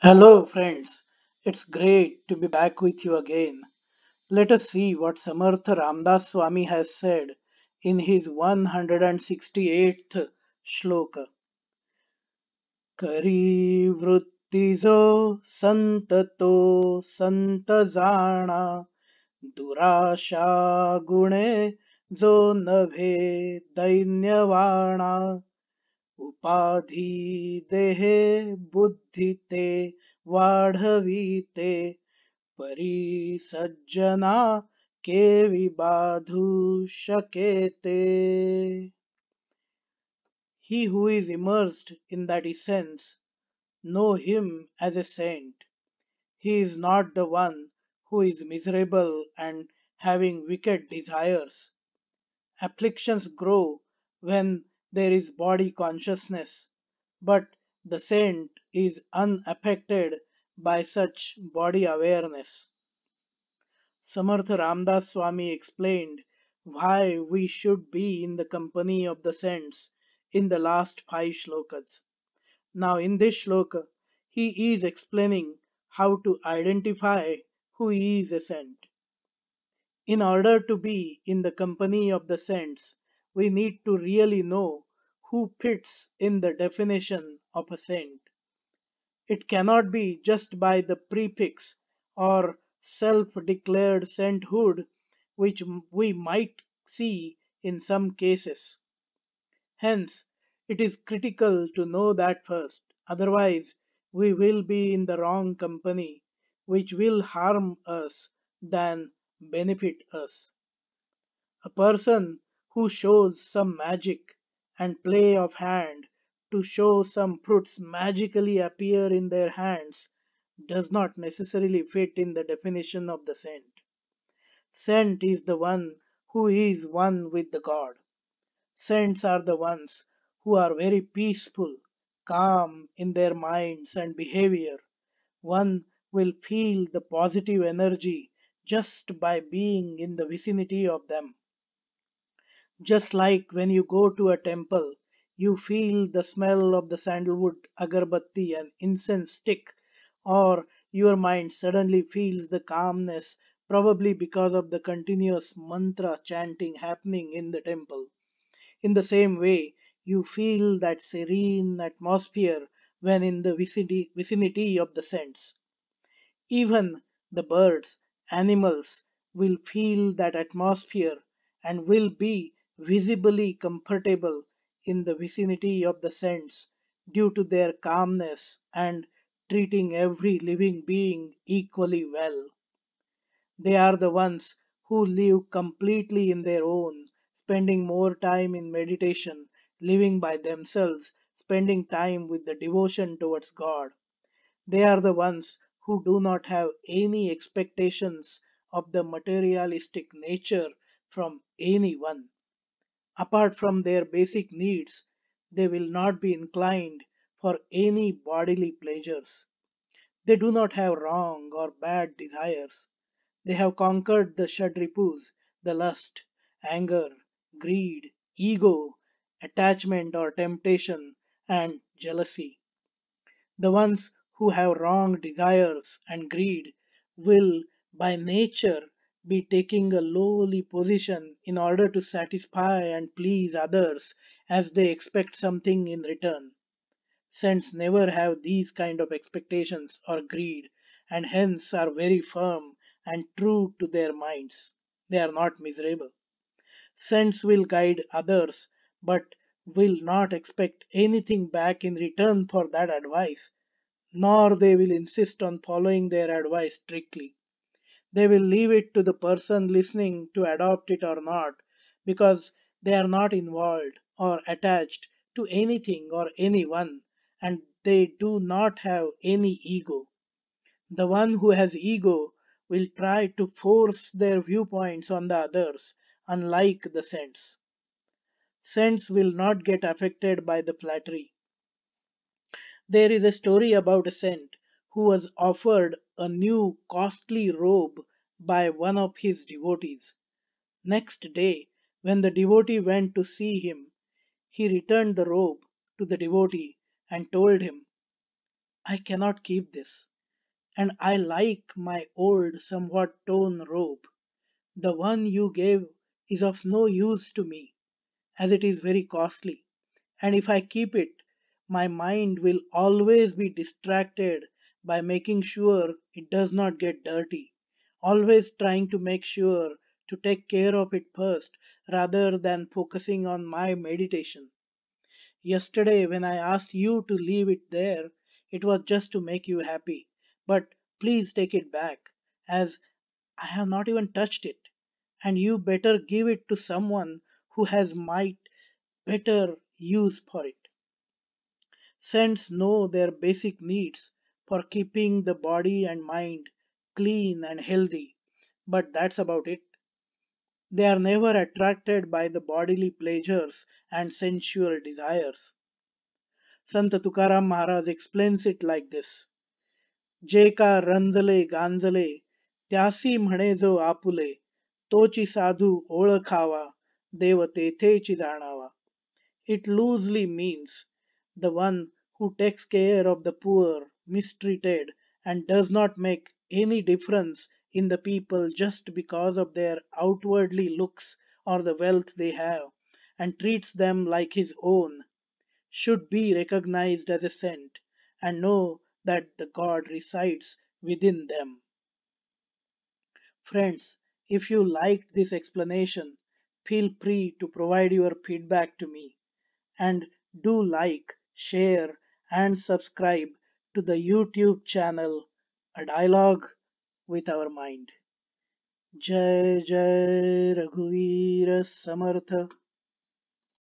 Hello, friends. It's great to be back with you again. Let us see what Samartha Ramdas Swami has said in his 168th shloka. Kari vritti jo santato santazana durasha gune jo nabhe dainyavana उपाधि देहे बुद्धि ते वाढवीते परिसज्जना के विबाधु शकेते. He who is immersed in that essence know him as a saint. He is not the one who is miserable and having wicked desires. Afflictions grow when there is body consciousness, but the saint is unaffected by such body awareness. Samartha Ramdas Swami explained why we should be in the company of the saints in the last five shlokas. Now, in this shloka, he is explaining how to identify who is a saint. In order to be in the company of the saints, we need to really know who fits in the definition of a saint. It cannot be just by the prefix or self declared sainthood, which we might see in some cases. Hence, it is critical to know that first, otherwise, we will be in the wrong company, which will harm us than benefit us. A person who shows some magic and play of hand to show some fruits magically appear in their hands does not necessarily fit in the definition of the saint. Saint is the one who is one with the God. Saints are the ones who are very peaceful, calm in their minds and behavior. One will feel the positive energy just by being in the vicinity of them. Just like when you go to a temple, you feel the smell of the sandalwood, agarbatti, and incense stick, or your mind suddenly feels the calmness, probably because of the continuous mantra chanting happening in the temple. In the same way, you feel that serene atmosphere when in the vicinity of the saints. Even the birds, animals will feel that atmosphere and will be visibly comfortable in the vicinity of the saints due to their calmness and treating every living being equally well. They are the ones who live completely in their own, spending more time in meditation, living by themselves, spending time with the devotion towards God. They are the ones who do not have any expectations of the materialistic nature from anyone. Apart from their basic needs, they will not be inclined for any bodily pleasures. They do not have wrong or bad desires. They have conquered the Shadripus, the lust, anger, greed, ego, attachment or temptation, and jealousy. The ones who have wrong desires and greed will, by nature, be taking a lowly position in order to satisfy and please others as they expect something in return. Saints never have these kind of expectations or greed and hence are very firm and true to their minds. They are not miserable. Saints will guide others but will not expect anything back in return for that advice, nor they will insist on following their advice strictly. They will leave it to the person listening to adopt it or not, because they are not involved or attached to anything or anyone, and they do not have any ego. The one who has ego will try to force their viewpoints on the others, unlike the saints. Saints will not get affected by the flattery. There is a story about a saint who was offered a new costly robe by one of his devotees. Next day, when the devotee went to see him, he returned the robe to the devotee and told him, I cannot keep this, and I like my old, somewhat torn robe. The one you gave is of no use to me, as it is very costly, and if I keep it, my mind will always be distracted by making sure it does not get dirty, always trying to make sure to take care of it first rather than focusing on my meditation. Yesterday, when I asked you to leave it there, it was just to make you happy. But please take it back, as I have not even touched it, and you better give it to someone who has might better use for it. Saints know their basic needs for keeping the body and mind clean and healthy, but that's about it. They are never attracted by the bodily pleasures and sensual desires. Sant Tukaram Maharaj explains it like this: जे का रंजले गांजले त्यासी म्हणे जो आपुले तोची साधू ओळखावा देव तेथेची जाणावा. It loosely means the one who takes care of the poor, mistreated, and does not make any difference in the people just because of their outwardly looks or the wealth they have, and treats them like his own, should be recognized as a saint and know that the God resides within them. Friends, if you liked this explanation, feel free to provide your feedback to me, and do like, share, and subscribe to the YouTube channel A Dialogue with Our Mind. जय जय रघुवीर समर्थ